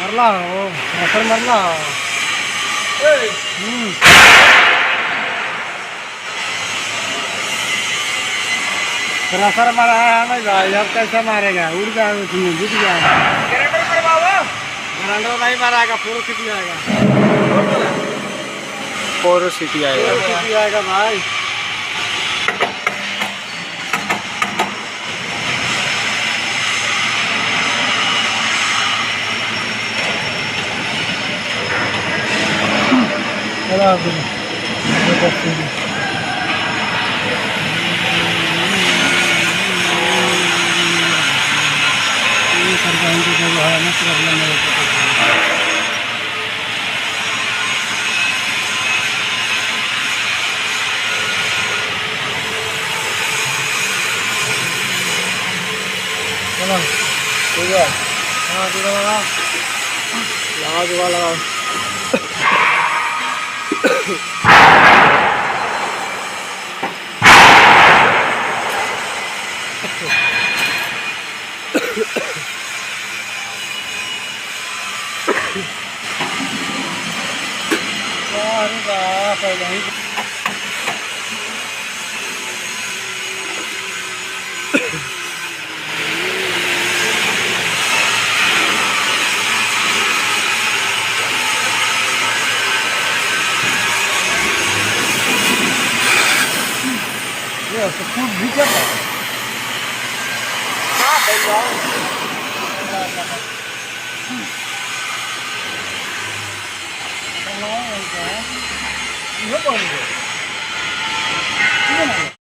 मरला हो रसर मरला हो रसर मारा है हमें भाई अब कैसे मारेगा उड़ जाएगा उसमें जुट जाएगा ग्राइंडर नहीं मारेगा पूरा सिटी आएगा पोरोसिटी आएगा सिटी आएगा भाई चलो चलो ठीक है हाँ जुड़ा लगाओ लगाओ जुड़ा लगाओ अरे बाप रे नहीं ये तो खूब भीतर है हां भाई जाओ ये बोल